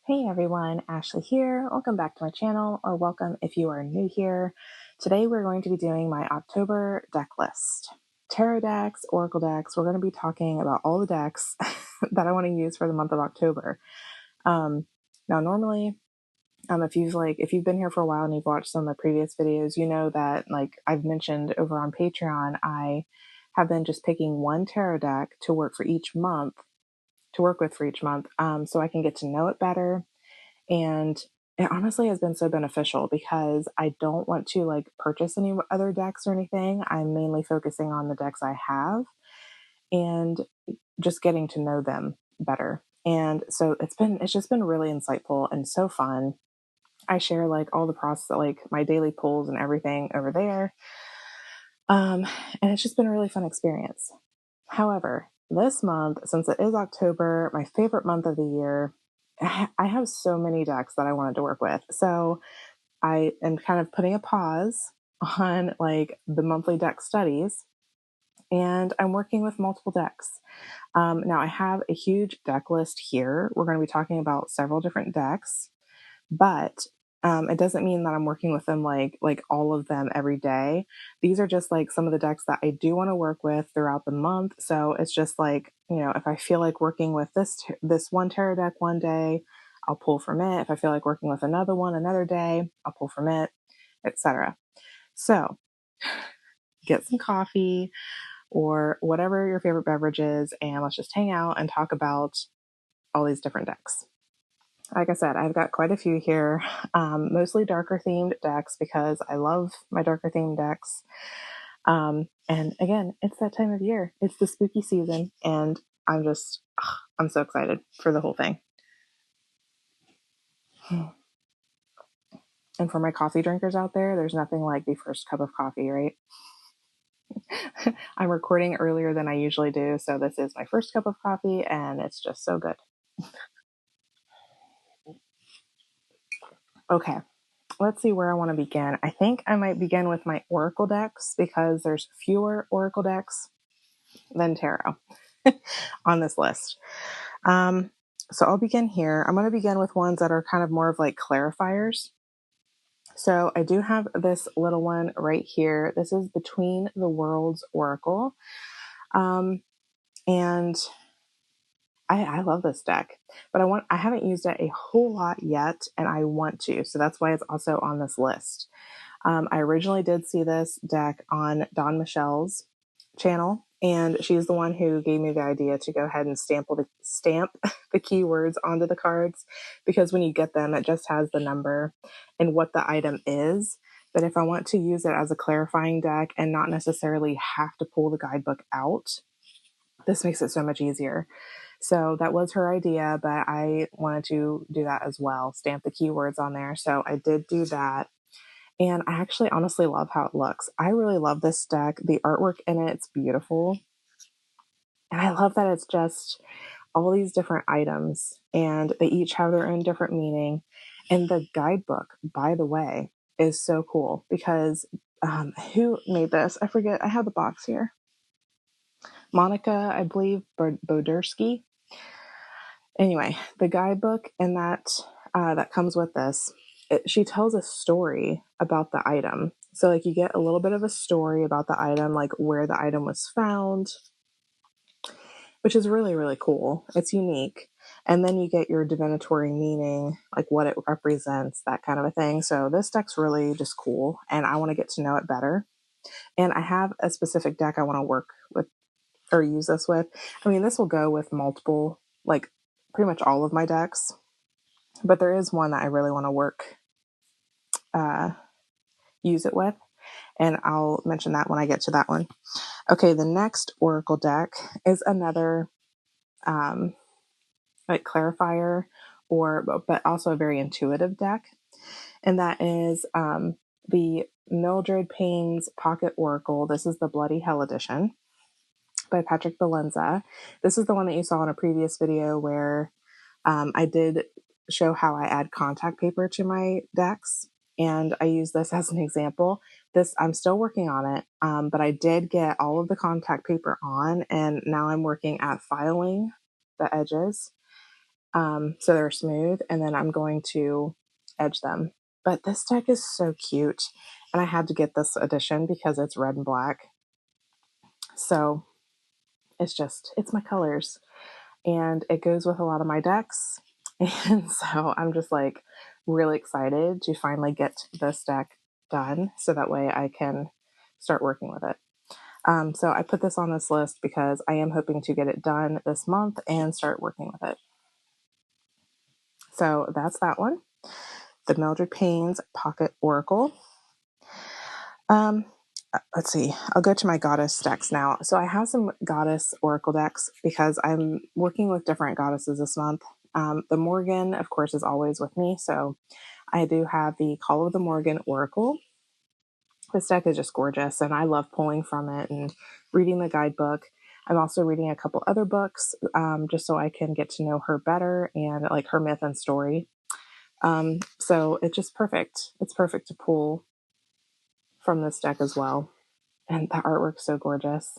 Hey everyone, Ashley here. Welcome back to my channel, or welcome if you are new here. Today we're going to be doing my October deck list. Tarot decks, oracle decks, we're going to be talking about all the decks that I want to use for the month of October. Now normally, if you've been here for a while and you've watched some of the previous videos, you know that like I've mentioned over on Patreon, I have been just picking one tarot deck to work with for each month, so I can get to know it better. And it honestly has been so beneficial because I don't want to like purchase any other decks or anything. I'm mainly focusing on the decks I have and just getting to know them better. And so it's just been really insightful and so fun. I share like all the process, like my daily pulls and everything over there. And it's just been a really fun experience. However, this month, since it is October, my favorite month of the year, I have so many decks that I wanted to work with. So I am kind of putting a pause on like the monthly deck studies, and I'm working with multiple decks. Now I have a huge deck list here. We're going to be talking about several different decks, but it doesn't mean that I'm working with them like all of them every day. These are just like some of the decks that I do want to work with throughout the month. So it's just like, if I feel like working with this one tarot deck one day, I'll pull from it. If I feel like working with another one another day, I'll pull from it, etc. So get some coffee or whatever your favorite beverage is, and let's just hang out and talk about all these different decks. Like I said, I've got quite a few here, mostly darker themed decks because I love my darker themed decks. And again, it's that time of year. It's the spooky season, and I'm so excited for the whole thing. And for my coffee drinkers out there, there's nothing like the first cup of coffee, right? I'm recording earlier than I usually do, so this is my first cup of coffee, and it's just so good. Okay, let's see where I want to begin. I think I might begin with my oracle decks because there's fewer oracle decks than tarot on this list. So I'll begin here. I'm going to begin with ones that are kind of more of like clarifiers. So I do have this little one right here. This is Between the Worlds Oracle. And I love this deck, but I haven't used it a whole lot yet, and I want to. So that's why it's also on this list. I originally did see this deck on Dawn Michelle's channel, and she's the one who gave me the idea to go ahead and stamp the keywords onto the cards, because when you get them, it just has the number and what the item is. But if I want to use it as a clarifying deck and not necessarily have to pull the guidebook out, this makes it so much easier. So that was her idea, but I wanted to do that as well, stamp the keywords on there. So I did do that. And I actually honestly love how it looks. I really love this deck. The artwork in it's beautiful. And I love that it's just all these different items and they each have their own different meaning. And the guidebook, by the way, is so cool because who made this? I forget. I have the box here. Monica, I believe, Bodersky. Anyway, the guidebook and that comes with this, she tells a story about the item. So like you get a little bit of a story about the item, like where the item was found, which is really, really cool. It's unique. And then you get your divinatory meaning, like what it represents, that kind of a thing. So this deck's really just cool, and I want to get to know it better. And I have a specific deck I want to work with or use this with. I mean, this will go with multiple, like pretty much all of my decks, but there is one that I really want to use it with, and I'll mention that when I get to that one. Okay, the next oracle deck is another like clarifier, but also a very intuitive deck, and that is the Mildred Paynes Pocket Oracle. This is the Bloody Hell edition by Patrick Valenza. This is the one that you saw in a previous video where I did show how I add contact paper to my decks, and I use this as an example. I'm still working on it, but I did get all of the contact paper on, and now I'm working at filing the edges. So they're smooth, and then I'm going to edge them. But this deck is so cute, and I had to get this edition because it's red and black. So it's my colors, and it goes with a lot of my decks. And so I'm just like really excited to finally get this deck done so that way I can start working with it. So I put this on this list because I am hoping to get it done this month and start working with it. So that's that one. The Mildred Paynes Pocket Oracle. Let's see. I'll go to my goddess decks now. So I have some goddess oracle decks because I'm working with different goddesses this month. The Morrigan, of course, is always with me. So I do have the Call of the Morrigan Oracle. This deck is just gorgeous, and I love pulling from it and reading the guidebook. I'm also reading a couple other books just so I can get to know her better and like her myth and story. So it's just perfect. It's perfect to pull from this deck as well. And the artwork's so gorgeous.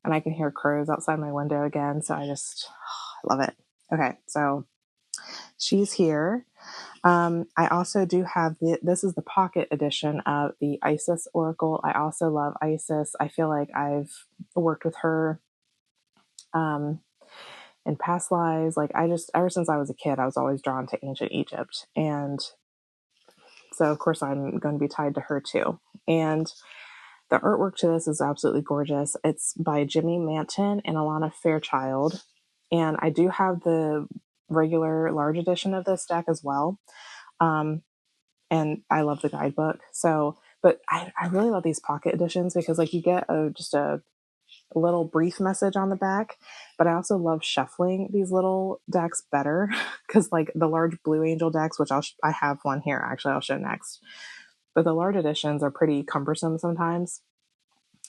And I can hear crows outside my window again. So I love it. Okay, so she's here. I also do have this is the pocket edition of the Isis Oracle. I also love Isis. I feel like I've worked with her in past lives. Like ever since I was a kid, I was always drawn to ancient Egypt. And so of course I'm going to be tied to her too. And the artwork to this is absolutely gorgeous. It's by Jimmy Manton and Alana Fairchild. And I do have the regular large edition of this deck as well. And I love the guidebook. So, but I really love these pocket editions because like you get just a little brief message on the back, but I also love shuffling these little decks better because like the large Blue Angel decks, which I have one here, actually I'll show next, but the large editions are pretty cumbersome sometimes,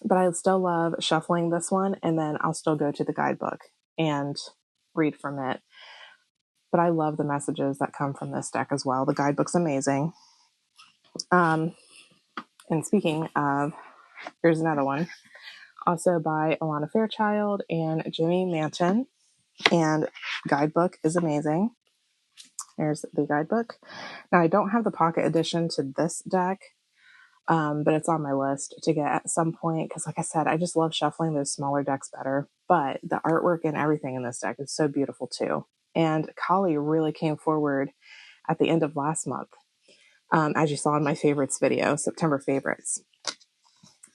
but I still love shuffling this one, and then I'll still go to the guidebook and read from it. But I love the messages that come from this deck as well. The guidebook's amazing. And speaking of, here's another one, also by Alana Fairchild and Jimmy Manton, and guidebook is amazing. Here's the guidebook. Now I don't have the pocket edition to this deck, but it's on my list to get at some point because, like I said, I just love shuffling those smaller decks better. But the artwork and everything in this deck is so beautiful too. And Kali really came forward at the end of last month, as you saw in my favorites video, September favorites.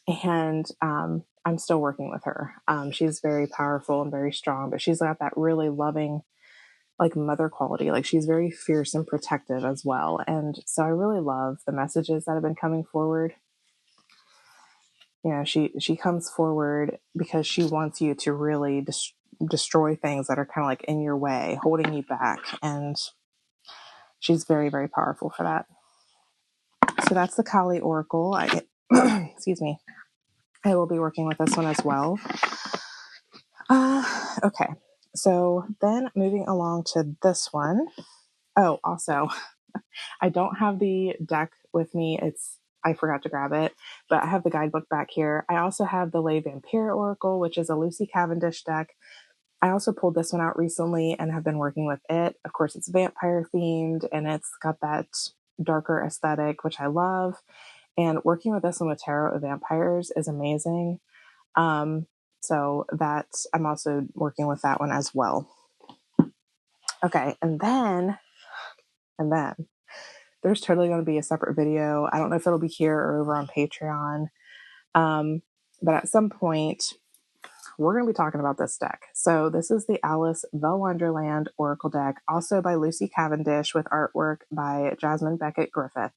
And I'm still working with her. She's very powerful and very strong, but she's got that really loving, like mother quality. Like she's very fierce and protective as well. And so I really love the messages that have been coming forward. You know, she comes forward because she wants you to really destroy things that are kind of like in your way, holding you back. And she's very, very powerful for that. So that's the Kali Oracle. Excuse me. I will be working with this one as well. Okay. So then moving along to this one. Oh, also, I don't have the deck with me. I forgot to grab it, but I have the guidebook back here. I also have the Lay Vampire Oracle, which is a Lucy Cavendish deck. I also pulled this one out recently and have been working with it. Of course, it's vampire themed and it's got that darker aesthetic, which I love. And working with this one with Tarot of Vampires is amazing. So I'm also working with that one as well. Okay, and then there's totally going to be a separate video. I don't know if it'll be here or over on Patreon. But at some point, we're going to be talking about this deck. So this is the Alice the Wonderland Oracle deck, also by Lucy Cavendish with artwork by Jasmine Beckett Griffith.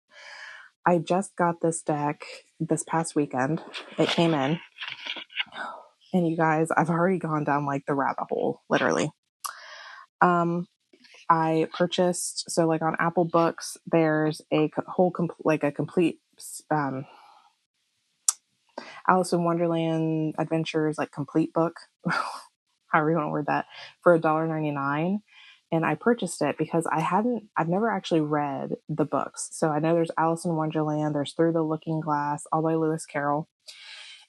I just got this deck this past weekend. It came in. And you guys, I've already gone down like the rabbit hole, literally. I purchased, so like on Apple Books, there's a complete Alice in Wonderland Adventures, like complete book, however you want to word that, for $1.99. And I purchased it because I've never actually read the books. So I know there's Alice in Wonderland, there's Through the Looking Glass, all by Lewis Carroll,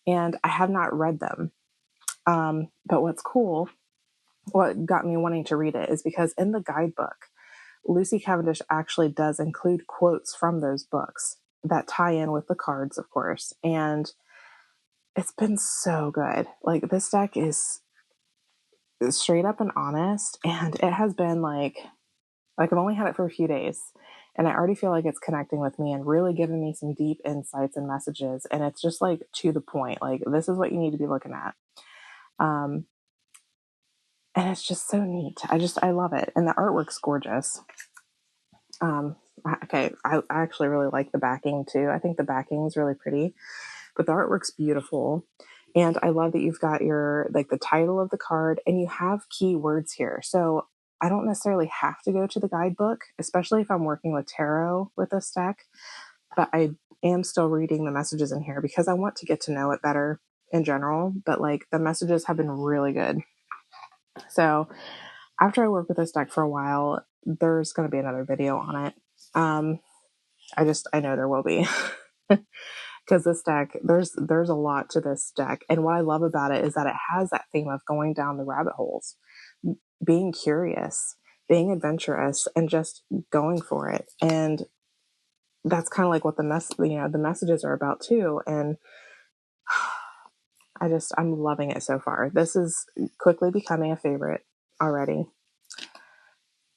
and I have not read them. But what's cool what got me wanting to read it is because in the guidebook, Lucy Cavendish actually does include quotes from those books that tie in with the cards, of course. And it's been so good. Like, this deck is straight up and honest, and it has been like I've only had it for a few days, and I already feel like it's connecting with me and really giving me some deep insights and messages. And it's just like to the point. Like, this is what you need to be looking at. And it's just so neat. I love it. And the artwork's gorgeous. Okay, I actually really like the backing too. I think the backing is really pretty, but the artwork's beautiful. And I love that you've got your, like, the title of the card, and you have keywords here. So I don't necessarily have to go to the guidebook, especially if I'm working with tarot with this deck, but I am still reading the messages in here because I want to get to know it better in general. But like, the messages have been really good. So after I work with this deck for a while, there's going to be another video on it. I know there will be. Because this deck, there's a lot to this deck. And what I love about it is that it has that theme of going down the rabbit holes, being curious, being adventurous, and just going for it. And that's kind of like what the messages are about too. And I'm loving it so far. This is quickly becoming a favorite already,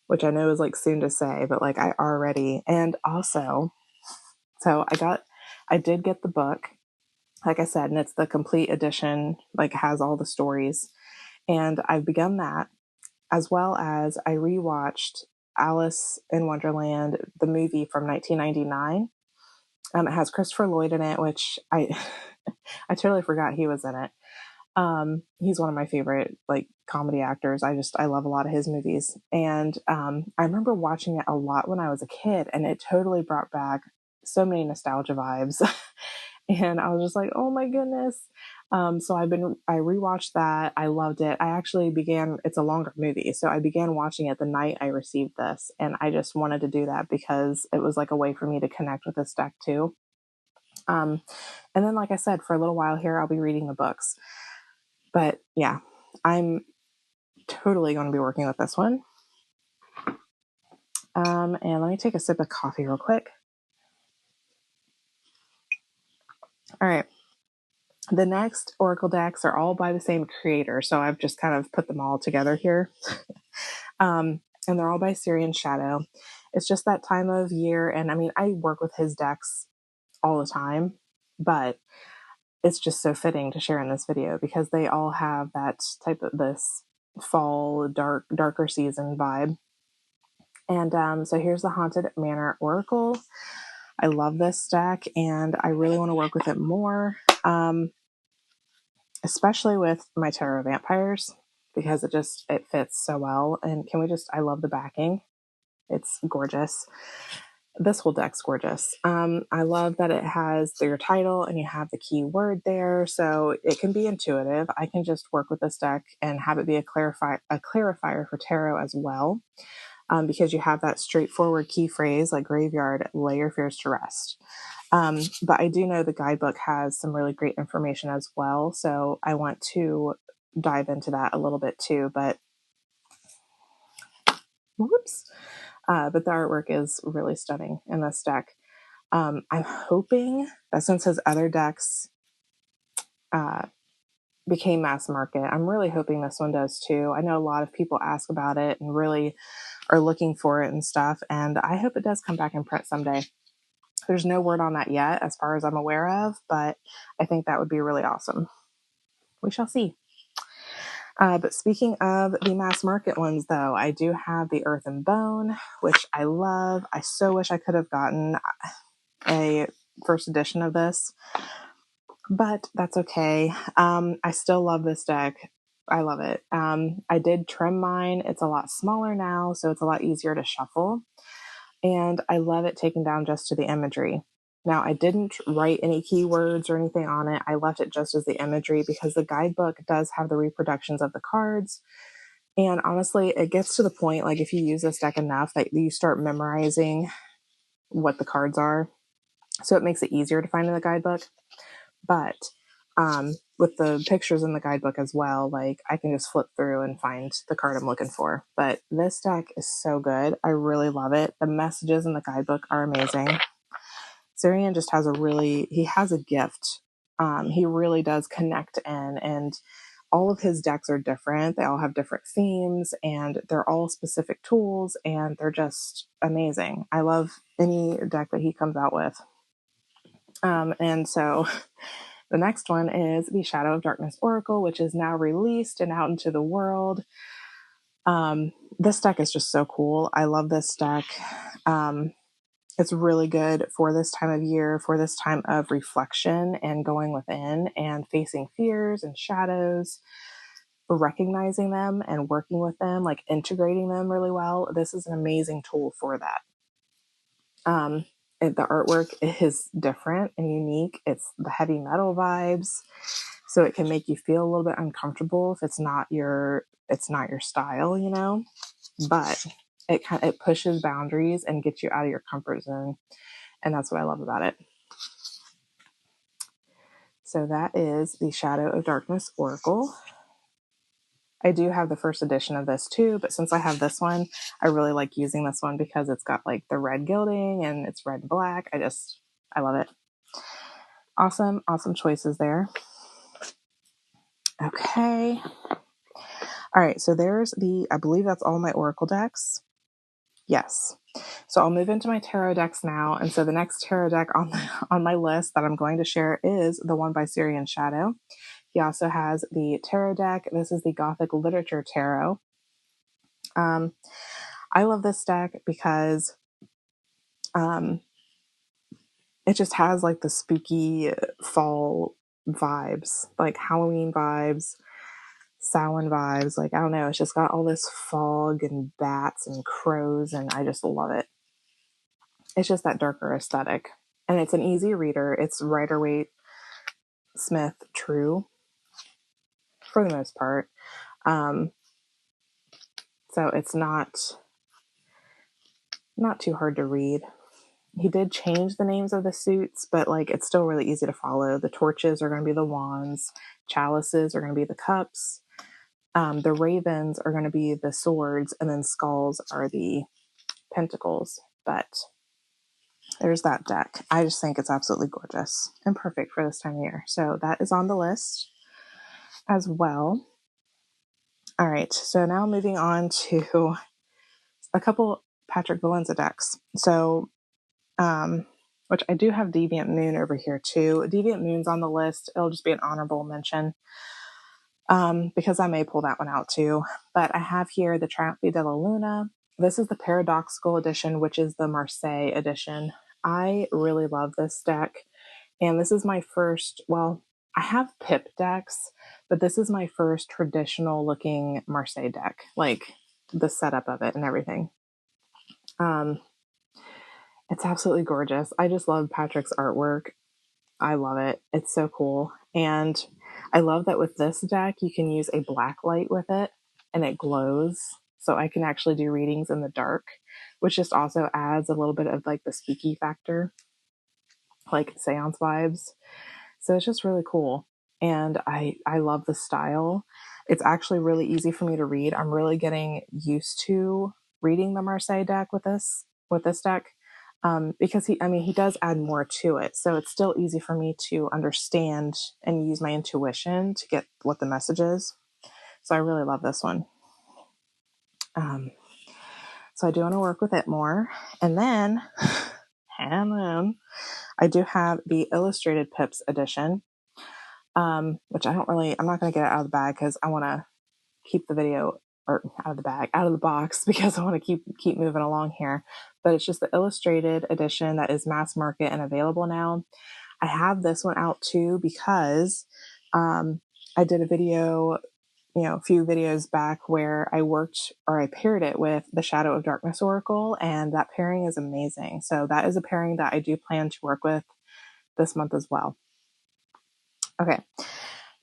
which I know is like soon to say, but like I already, and also, so I did get the book, like I said, and it's the complete edition, like has all the stories. And I've begun that, as well as I rewatched Alice in Wonderland, the movie from 1999. It has Christopher Lloyd in it, which I I totally forgot he was in it. He's one of my favorite like comedy actors. I love a lot of his movies. And I remember watching it a lot when I was a kid, and it totally brought back so many nostalgia vibes. And I was just like, oh my goodness. So I rewatched that. I loved it. It's a longer movie. So I began watching it the night I received this. And I just wanted to do that because it was like a way for me to connect with this deck too. And then, like I said, for a little while here, I'll be reading the books. But yeah, I'm totally going to be working with this one. And let me take a sip of coffee real quick. All right. The next Oracle decks are all by the same creator, so I've just kind of put them all together here. And they're all by Syrian Shadow. It's just that time of year, and I mean, I work with his decks all the time, but it's just so fitting to share in this video because they all have that type of this fall, darker season vibe. And so here's the Haunted Manor Oracle. I love this deck, and I really want to work with it more. Especially with my tarot vampires, because it fits so well. And I love the backing. It's gorgeous. This whole deck's gorgeous. I love that it has your title and you have the key word there, so it can be intuitive. I can just work with this deck and have it be a clarifier for tarot as well, because you have that straightforward key phrase like graveyard, lay your fears to rest. But I do know the guidebook has some really great information as well, so I want to dive into that a little bit too. But the artwork is really stunning in this deck. I'm hoping that since his other decks became mass market, I'm really hoping this one does too. I know a lot of people ask about it and really are looking for it and stuff, and I hope it does come back in print someday. There's no word on that yet, as far as I'm aware of, but I think that would be really awesome. We shall see. But speaking of the mass market ones, though, I do have the Earth and Bone, which I love. I so wish I could have gotten a first edition of this, but that's okay. I still love this deck. I love it. I did trim mine. It's a lot smaller now, so it's a lot easier to shuffle. And I love it taken down just to the imagery. Now, I didn't write any keywords or anything on it. I left it just as the imagery because the guidebook does have the reproductions of the cards. And honestly, it gets to the point, like if you use this deck enough, that you start memorizing what the cards are. So it makes it easier to find in the guidebook. But with the pictures in the guidebook as well, like I can just flip through and find the card I'm looking for. But this deck is so good. I really love it. The messages in the guidebook are amazing. Syrian just has he has a gift. He really does connect in, and all of his decks are different. They all have different themes, and they're all specific tools, and they're just amazing. I love any deck that he comes out with. And so the next one is the Shadow of Darkness Oracle, which is now released and out into the world. This deck is just so cool. I love this deck. It's really good for this time of year, for this time of reflection and going within and facing fears and shadows, recognizing them and working with them, like integrating them really well. This is an amazing tool for that. The artwork is different and unique. It's the heavy metal vibes, so it can make you feel a little bit uncomfortable if it's not your style, you know. But it pushes boundaries and gets you out of your comfort zone, and that's what I love about it. So that is the Shadow of Darkness Oracle. I do have the first edition of this too, but since I have this one, I really like using this one because it's got like the red gilding and it's red and black. I love it. Awesome choices there. Okay. All right, so I believe that's all my Oracle decks. Yes. So I'll move into my tarot decks now. And so the next tarot deck on my list that I'm going to share is the one by Syrian Shadow. He also has the tarot deck. This is the Gothic Literature Tarot. I love this deck because it just has like the spooky fall vibes, like Halloween vibes, Samhain vibes. Like, I don't know, it's just got all this fog and bats and crows, and I just love it. It's just that darker aesthetic. And it's an easy reader. It's Rider-Waite Smith True for the most part. So it's not too hard to read. He did change the names of the suits, but like it's still really easy to follow. The torches are going to be the wands, chalices are going to be the cups, the ravens are going to be the swords, and then skulls are the pentacles. But there's that deck. I just think it's absolutely gorgeous and perfect for this time of year. So that is on the list as well. All right, so now moving on to a couple Patrick Valenza decks. So, which I do have Deviant Moon over here too. Deviant Moon's on the list. It'll just be an honorable mention because I may pull that one out too. But I have here the Trionfi Della Luna. This is the Paradoxical edition, which is the Marseille edition. I really love this deck. And this is my first, well, I have Pip decks, but this is my first traditional looking Marseille deck, like the setup of it and everything. It's absolutely gorgeous. I just love Patrick's artwork. I love it. It's so cool. And I love that with this deck, you can use a black light with it and it glows. So I can actually do readings in the dark, which just also adds a little bit of like the spooky factor, like seance vibes. So it's just really cool. And I love the style. It's actually really easy for me to read. I'm really getting used to reading the Marseille deck with this deck. Because he does add more to it. So it's still easy for me to understand and use my intuition to get what the message is. So I really love this one. So I do want to work with it more. And then I do have the Illustrated Pips edition, which I'm not going to get it out of the bag because I want to keep the video out of the box because I want to keep moving along here. But it's just the illustrated edition that is mass market and available now. I have this one out too because I did a video, a few videos back where I paired it with the Shadow of Darkness Oracle, and that pairing is amazing. So that is a pairing that I do plan to work with this month as well. Okay.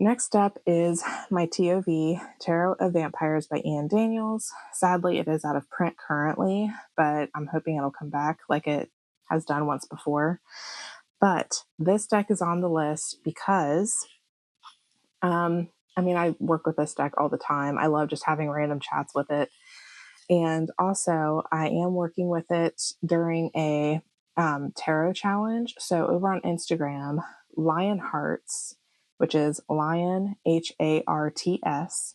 Next up is my TOV, Tarot of Vampires by Ian Daniels. Sadly, it is out of print currently, but I'm hoping it'll come back like it has done once before. But this deck is on the list because I mean, I work with this deck all the time. I love just having random chats with it. And also, I am working with it during a tarot challenge. So over on Instagram, Lion Hearts, which is Lion Harts,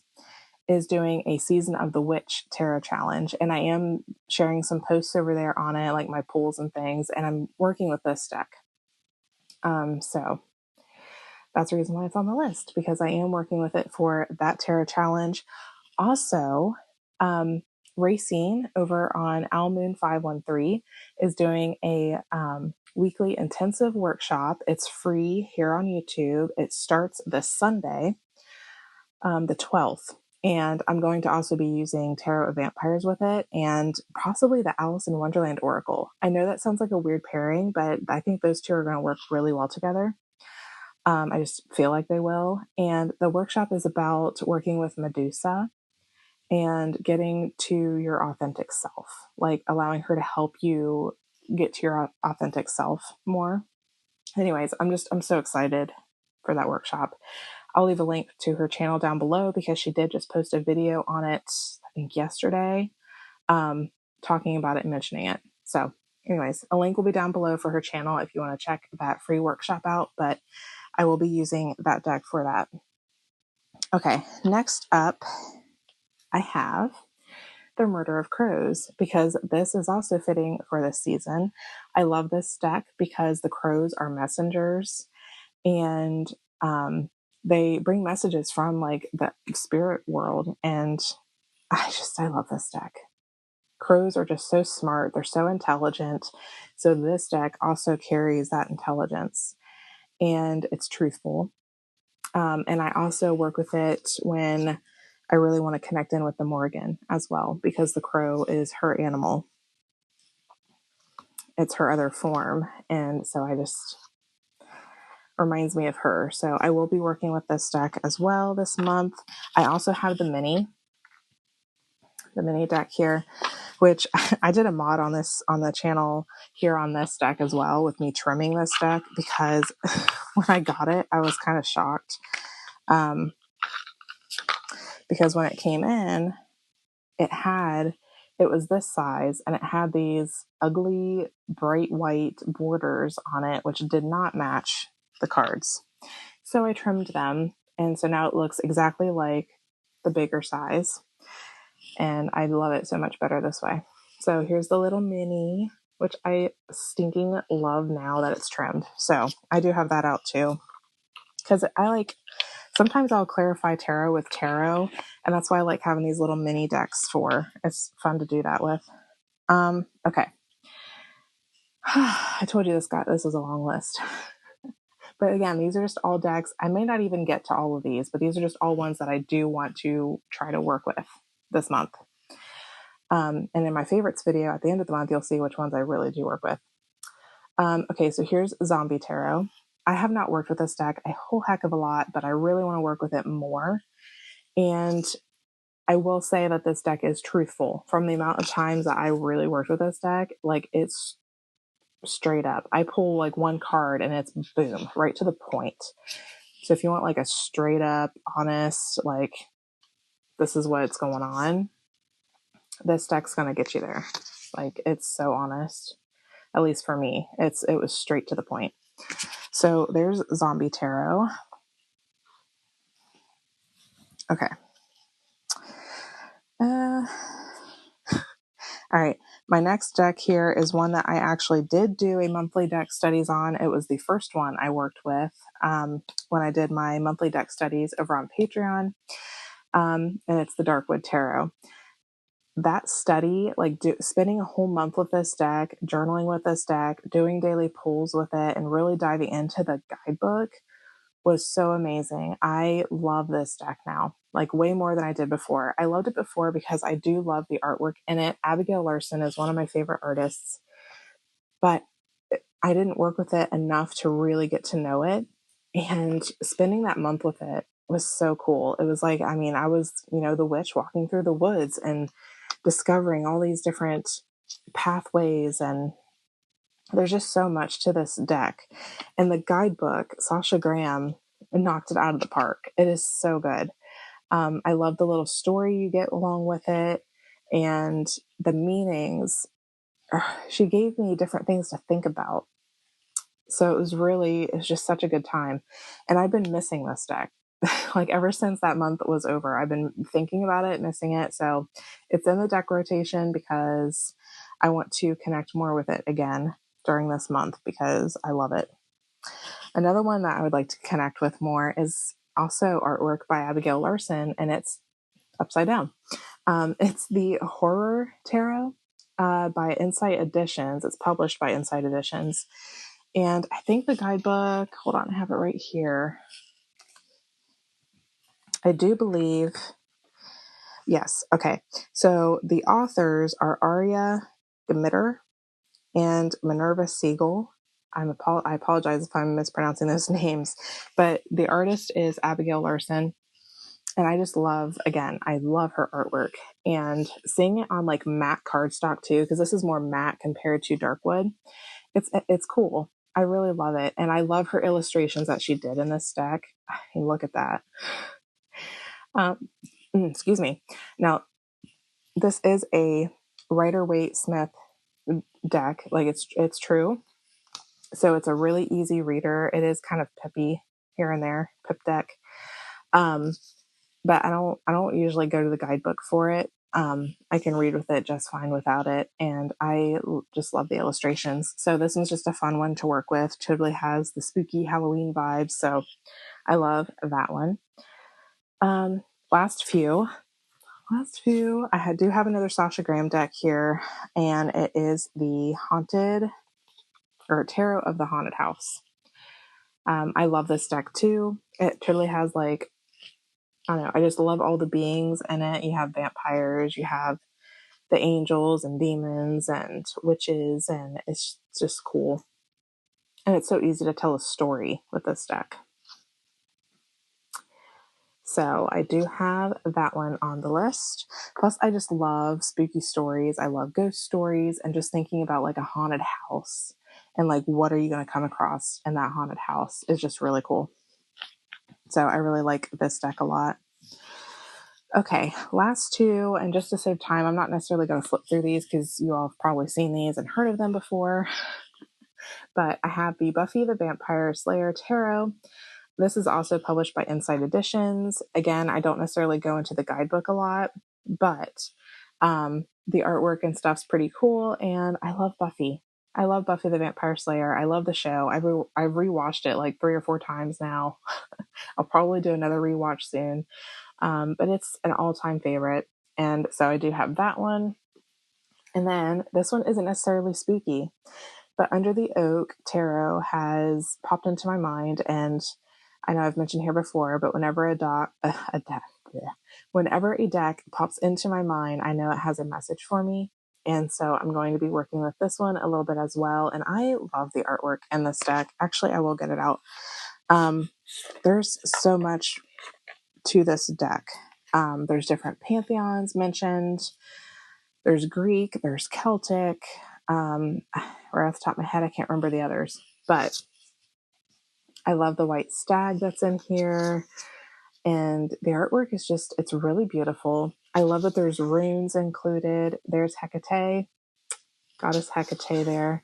is doing a Season of the Witch tarot challenge. And I am sharing some posts over there on it, like my pools and things. And I'm working with this deck. So that's the reason why it's on the list, because I am working with it for that tarot challenge. Also, Raecine over on Almoon 513 is doing a weekly intensive workshop. It's free here on YouTube. It starts this Sunday, the 12th. And I'm going to also be using Tarot of Vampires with it, and possibly the Alice in Wonderland Oracle. I know that sounds like a weird pairing, but I think those two are going to work really well together. I just feel like they will. And the workshop is about working with Medusa and getting to your authentic self, like allowing her to help you get to your authentic self more. Anyways, I'm so excited for that workshop. I'll leave a link to her channel down below, because she did just post a video on it, I think yesterday, talking about it and mentioning it. So anyways, a link will be down below for her channel if you want to check that free workshop out, but I will be using that deck for that. Okay, next up, I have the Murder of Crows, because this is also fitting for this season. I love this deck because the crows are messengers, and they bring messages from like the spirit world, and I love this deck. Crows are just so smart. They're so intelligent. So this deck also carries that intelligence, and it's truthful. And I also work with it when I really want to connect in with the Morrigan as well, because the crow is her animal. It's her other form. And so I just reminds me of her. So I will be working with this deck as well this month. I also have the mini deck here, which I did a mod on the channel here on this deck as well, with me trimming this deck, because when I got it, I was kind of shocked. Because when it came in, it was this size, and it had these ugly bright white borders on it, which did not match the cards. So I trimmed them, and so now it looks exactly like the bigger size, and I love it so much better this way. So here's the little mini, which I stinking love now that it's trimmed. So I do have that out too, because sometimes I'll clarify tarot with tarot, and that's why I like having these little mini decks for. It's fun to do that with. Okay. I told you this is a long list. But again, these are just all decks. I may not even get to all of these, but these are just all ones that I do want to try to work with this month. And in my favorites video at the end of the month, you'll see which ones I really do work with. Okay, so here's Zombie Tarot. I have not worked with this deck a whole heck of a lot, but I really want to work with it more. And I will say that this deck is truthful. From the amount of times that I really worked with this deck, like, it's straight up. I pull like one card and it's boom, right to the point. So if you want like a straight up, honest, like, this is what's going on, this deck's going to get you there. Like, it's so honest. At least for me, it was straight to the point. So there's Zombie Tarot. Okay. All right. My next deck here is one that I actually did do a monthly deck studies on. It was the first one I worked with when I did my monthly deck studies over on Patreon. And it's the Darkwood Tarot. That study, like spending a whole month with this deck, journaling with this deck, doing daily pulls with it, and really diving into the guidebook was so amazing. I love this deck now, like way more than I did before. I loved it before because I do love the artwork in it. Abigail Larson is one of my favorite artists, but I didn't work with it enough to really get to know it. And spending that month with it was so cool. It was like, I mean, I was, the witch walking through the woods and discovering all these different pathways, and there's just so much to this deck. And the guidebook, Sasha Graham, knocked it out of the park. It is so good. I love the little story you get along with it and the meanings. She gave me different things to think about. So it was just such a good time. And I've been missing this deck. Like ever since that month was over, I've been thinking about it, missing it. So it's in the deck rotation because I want to connect more with it again during this month because I love it. Another one that I would like to connect with more is also artwork by Abigail Larson, and it's upside down. It's the Horror Tarot by Insight Editions. It's published by Insight Editions. And I think the guidebook, hold on, I have it right here. I do believe, yes, okay. So the authors are Aria Gemitter and Minerva Siegel. I apologize if I'm mispronouncing those names, but the artist is Abigail Larson. And I just love, again, I love her artwork. And seeing it on like matte cardstock too, because this is more matte compared to Darkwood, it's cool. I really love it. And I love her illustrations that she did in this deck. Look at that. Excuse me. Now, this is a Rider-Waite-Smith deck. Like it's true. So it's a really easy reader. It is kind of pippy here and there, pip deck. But I don't usually go to the guidebook for it. I can read with it just fine without it. And I just love the illustrations. So this one's just a fun one to work with. Totally has the spooky Halloween vibes. So I love that one. Last few, I do have another Sasha Graham deck here, and it is the Tarot of the Haunted House. I love this deck too. It totally has like, I don't know, I just love all the beings in it. You have vampires, you have the angels and demons and witches, and it's just cool. And it's so easy to tell a story with this deck. So I do have that one on the list. Plus, I just love spooky stories. I love ghost stories and just thinking about like a haunted house and like what are you going to come across in that haunted house is just really cool. So I really like this deck a lot. Okay, last two, and just to save time, I'm not necessarily going to flip through these because you all have probably seen these and heard of them before. But I have the Buffy the Vampire Slayer Tarot. This is also published by Insight Editions. Again, I don't necessarily go into the guidebook a lot, but the artwork and stuff's pretty cool, and I love Buffy. I love Buffy the Vampire Slayer. I love the show. I've rewatched it like 3 or 4 times now. I'll probably do another rewatch soon. But it's an all-time favorite. And so I do have that one. And then this one isn't necessarily spooky, but Under the Oak Tarot has popped into my mind. And I know I've mentioned here before, but whenever whenever a deck pops into my mind, I know it has a message for me. And so I'm going to be working with this one a little bit as well. And I love the artwork in this deck. Actually, I will get it out. There's so much to this deck. There's different pantheons mentioned. There's Greek, there's Celtic. Right off the top of my head, I can't remember the others, but I love the white stag that's in here. And the artwork is just, it's really beautiful. I love that there's runes included. There's Hecate, goddess Hecate there.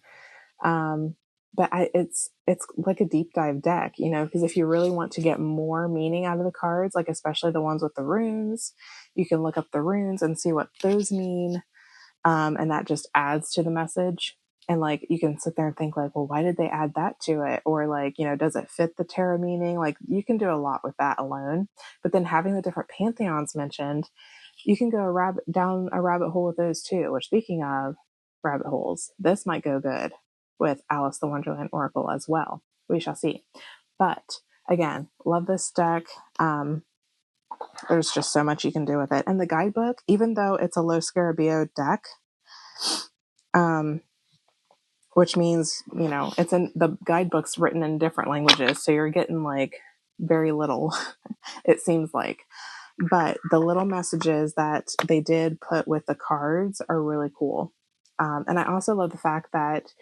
But it's like a deep dive deck, you know, because if you really want to get more meaning out of the cards, like especially the ones with the runes, you can look up the runes and see what those mean. And that just adds to the message. And like, you can sit there and think like, well, why did they add that to it? Or like, you know, does it fit the tarot meaning? Like you can do a lot with that alone, but then having the different pantheons mentioned, you can go down a rabbit hole with those too, which speaking of rabbit holes, this might go good with Alice the Wonderland Oracle as well. We shall see. But again, love this deck. There's just so much you can do with it. And the guidebook, even though it's a low Scarabeo deck, which means, you know, it's in the guidebook's written in different languages. So you're getting like very little, it seems like. But the little messages that they did put with the cards are really cool. And I also love the fact that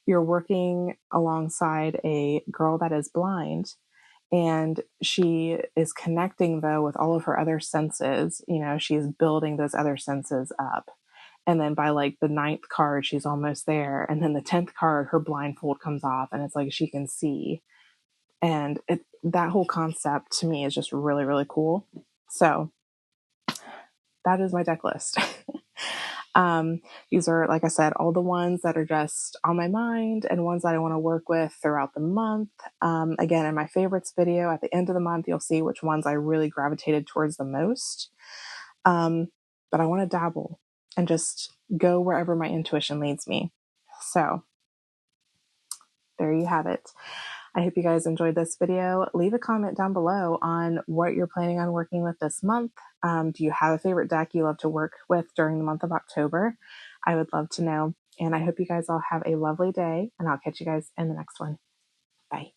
you're working alongside a girl that is blind. And she is connecting, though, with all of her other senses. You know, she's building those other senses up. And then by like the 9th card, she's almost there. And then the 10th card, her blindfold comes off and it's like she can see. And that whole concept to me is just really, really cool. So that is my deck list. These are, like I said, all the ones that are just on my mind and ones that I want to work with throughout the month. Again, in my favorites video at the end of the month, you'll see which ones I really gravitated towards the most. But I want to dabble and just go wherever my intuition leads me. So there you have it. I hope you guys enjoyed this video. Leave a comment down below on what you're planning on working with this month. Do you have a favorite deck you love to work with during the month of October? I would love to know. And I hope you guys all have a lovely day, and I'll catch you guys in the next one. Bye.